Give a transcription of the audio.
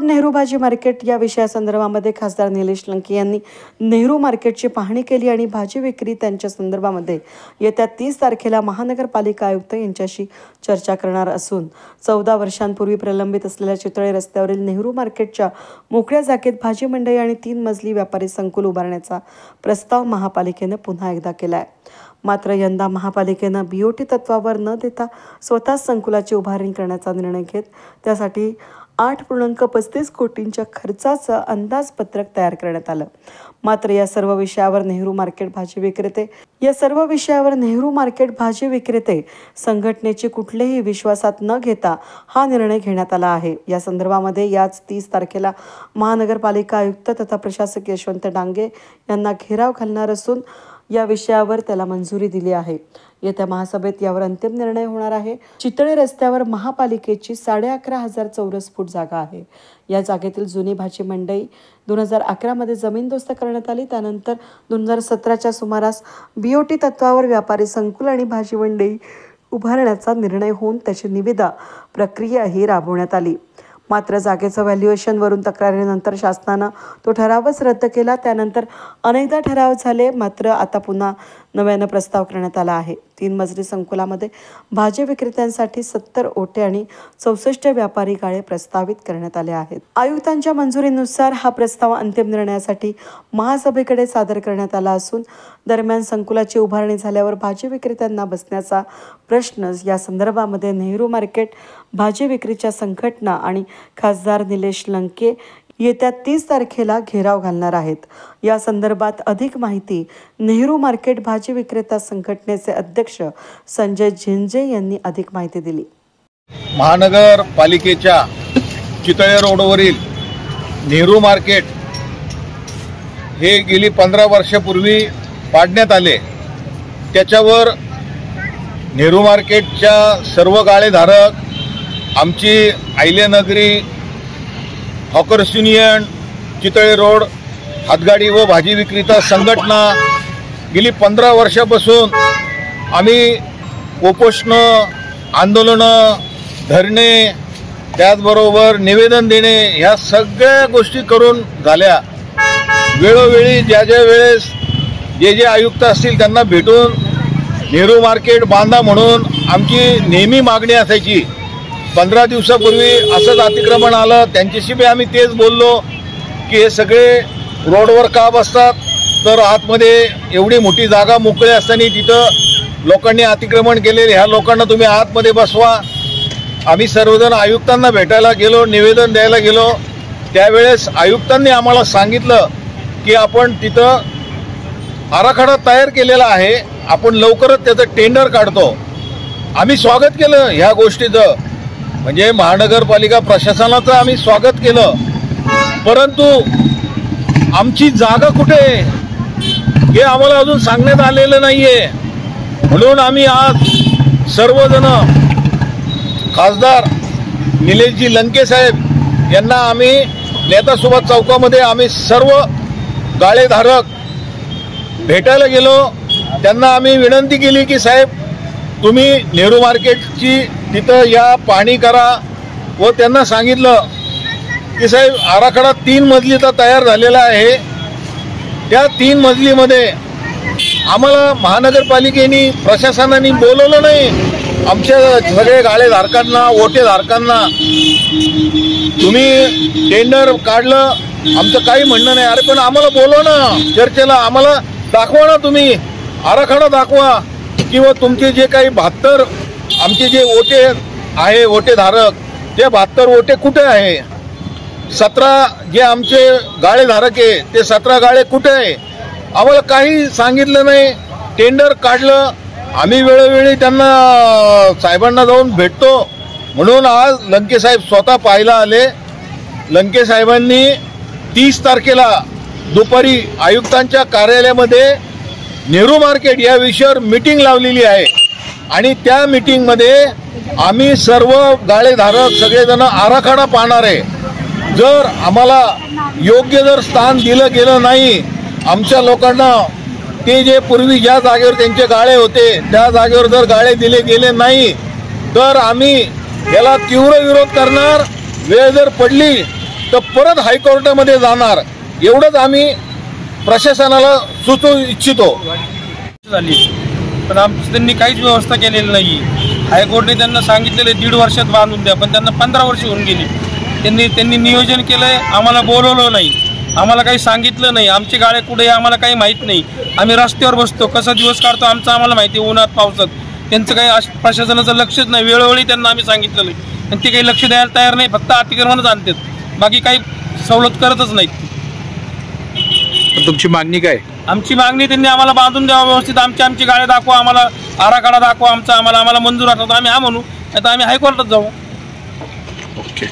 नेहरू भाजी मार्केट या विषयासंदर्भामध्ये खासदार निलेश लंके यांनी नेहरू मार्केटची पाहणी केली आणि भाजी विक्री त्यांच्या संदर्भामध्ये येत्या 30 तारखेला महानगरपालिका आयुक्त यांच्याशी चर्चा करणार असून 14 वर्षांपूर्वी प्रलंबित असलेल्या चितळे रस्त्यावरील नेहरू मार्केटच्या मोकळ्या जागेत भाजी मंडई आणि 3 मजली व्यापारी संकुल उभारण्याचा प्रस्ताव महापालिकेने पुन्हा एकदा केला आहे। मात्र यंदा महापालिकेने BOT तत्वावर न देता स्वतः संकुलाची उभारणी करण्याचा निर्णय घेत त्यासाठी 8.35 कोटींच्या खर्चाचं अंदाजपत्रक तयार करण्यात आलं। मात्र या सर्व विषयावर नेहरू मार्केट भाजी विक्रेते संघटनेची कुठलेही विश्वासात न घेता हा निर्णय घेण्यात आला आहे। या संदर्भामध्ये याच 30 तारखेला महानगरपालिका आयुक्त तथा प्रशासक यशवंत डांगे यांना घेराव घालणार असून या विषयावर त्याला मंजुरी दिली आहे। येत्या महासभेत यावर अंतिम निर्णय होणार आहे। चितळे रस्त्यावर महापालिकेची 11,500 चौरस फूट जागा आहे। या जागेतील जुनी भाजी मंडई 2011 मध्ये जमीनदोस्त करण्यात आली। त्यानंतर 2017च्या सुमारास BOT तत्वावर व्यापारी संकुल आणि भाजी मंडई उभारण्याचा निर्णय होऊन त्याची निविदा प्रक्रियाही राबवण्यात आली। मात्र जागेचं व्हॅल्युएशन वरून तक्रारीनंतर शासनानं तो ठरावच रद्द केला। त्यानंतर अनेकदा ठराव झाले, मात्र आता पुन्हा नव्यानं प्रस्ताव करण्यात आला आहे। 3 मजली संकुलामध्ये भाजी विक्रेत्यांसाठी 70 ओटे आणि 64 व्यापारी गाळे प्रस्तावित करण्यात आले आहेत। आयुक्तांच्या मंजुरीनुसार हा प्रस्ताव अंतिम निर्णयासाठी महासभेकडे सादर करण्यात आला असून दरम्यान संकुलाची उभारणी झाल्यावर भाजी विक्रेत्यांना बसण्याचा प्रश्न या संदर्भामध्ये नेहरू मार्केट भाजी विक्रीच्या संघटना आणि खासदार निलेश लंके येत्या 30 तारखेला घेराव घालणार आहेत। या संदर्भात अधिक माहिती नेहरू मार्केट भाजी विक्रेता संघटनेचे अध्यक्ष संजय झिंजे यांनी अधिक माहिती दिली। महानगरपालिकेच्या चितळे रोडवरील नेहरू मार्केट हे गेली 15 वर्षापूर्वी पाडण्यात आले। त्याच्यावर नेहरू मार्केटच्या सर्व गाळेधारक, आमची आयल्यानगरी हॉकर्स युनियन, चितळे रोड हातगाडी व भाजी विक्रेता संघटना गेली 15 वर्षापासून आम्ही उपोषण, आंदोलनं, धरणे, त्याचबरोबर निवेदन देणे ह्या सगळ्या गोष्टी करून झाल्या। वेळोवेळी ज्या वेळेस जे आयुक्त असतील त्यांना भेटून नेहरू मार्केट बांधा म्हणून आमची नेहमी मागणी असायची। 15 दिवसापूर्वी असंच अतिक्रमण आलं, त्यांच्याशी बी आम्ही तेच बोललो की हे सगळे रोडवर का बसतात, तर आतमध्ये एवढी मोठी जागा मोकळी असताना तिथं लोकांनी अतिक्रमण केलेले, ह्या लोकांना तुम्ही आतमध्ये बसवा। आम्ही सर्वजण आयुक्तांना भेटायला गेलो, निवेदन द्यायला गेलो। त्यावेळेस आयुक्तांनी आम्हाला सांगितलं की आपण तिथं आराखडा तयार केलेला आहे, आपण लवकरच त्याचं टेंडर काढतो। आम्ही स्वागत केलं ह्या गोष्टीचं, म्हणजे महानगरपालिका प्रशासनाचं आम्ही स्वागत केलं, परंतु आमची जागा कुठे हे आम्हाला अजून सांगण्यात आलेलं नाहीये। म्हणून आम्ही आज सर्वजण खासदार निलेशजी लंके साहेब यांना आम्ही नेता सुभाष चौकामध्ये आम्ही सर्व गाळेधारक भेटायला गेलो। त्यांना आम्ही विनंती केली की साहेब तुम्ही नेहरू मार्केटची तिथं या पाहणी करा, व त्यांना सांगितलं की साहेब आराखडा 3 मजलीचा तयार झालेला आहे। त्या 3 मजलीमध्ये आम्हाला महानगरपालिकेने प्रशासनाने बोलवलं नाही। आमच्या सगळे गाळेधारकांना, ओटेधारकांना तुम्ही टेंडर काढलं, आमचं काही म्हणणं नाही। अरे पण आम्हाला बोलवा ना चर्चेला, आम्हाला दाखवा ना, तुम्ही आराखडा दाखवा, किंवा तुमचे जे काही 72 आमचे जे ओटे आहे ओटेधारक, ते 72 ओटे कुठे आहे, 17 जे आमचे गाळेधारक आहे ते 17 गाळे कुठे आहे, आम्हाला काही सांगितलं नाही। टेंडर काढलं, आम्ही वेळोवेळी त्यांना साहेबांना जाऊन भेटतो, म्हणून आज लंके साहेब स्वतः पाहायला आले। लंके साहेबांनी 30 तारखेला दुपारी आयुक्तांच्या कार्यालयामध्ये नेहरू मार्केट या विषयावर मीटिंग लावलेली आहे आणि त्या मीटिंगमध्ये आम्ही सर्व गाळेधारक सगळेजण आराखडा पाहणार आहे। जर आम्हाला योग्य जर स्थान दिलं गेलं नाही, आमच्या लोकांना ते जे पूर्वी ज्या जागेवर त्यांचे गाळे होते त्या जागेवर जर गाळे दिले गेले नाही, तर आम्ही याला तीव्र विरोध करणार। वेळ जर पडली तर परत हायकोर्टामध्ये जाणार एवढंच आम्ही प्रशासनाला सुचवू इच्छितो. झाली पण त्यांनी काहीच व्यवस्था केलेली नाही. हायकोर्टने त्यांना सांगितलेले 1.5 वर्षात बांधून द्या, पण त्यांना 15 वर्ष होऊन गेली. त्यांनी नियोजन केलंय, आम्हाला बोलवलं नाही, आम्हाला काही सांगितलं नाही. आमचे गाळे कुठे आम्हाला काही माहीत नाही. आम्ही रस्त्यावर बसतो, कसा दिवस काढतो आमचं आम्हाला माहिती आहे, उन्हात पावसात. त्यांचं काही प्रशासनाचं लक्षच नाही. वेळोवेळी त्यांना आम्ही सांगितलं नाही आणि ते काही लक्ष द्यायला तयार नाही. फक्त अतिक्रमणच आणतात, बाकी काही सवलत करतच नाहीत. तुमची मागणी काय? आमची मागणी त्यांनी आम्हाला बांधून द्यावं व्यवस्थित. आमची गाळे दाखवा, आम्हाला आराखडा दाखवा आमचा, आम्हाला मंजूर असतो आम्ही हा म्हणू, नाही तर आम्ही हायकोर्टात जाऊ. ओके.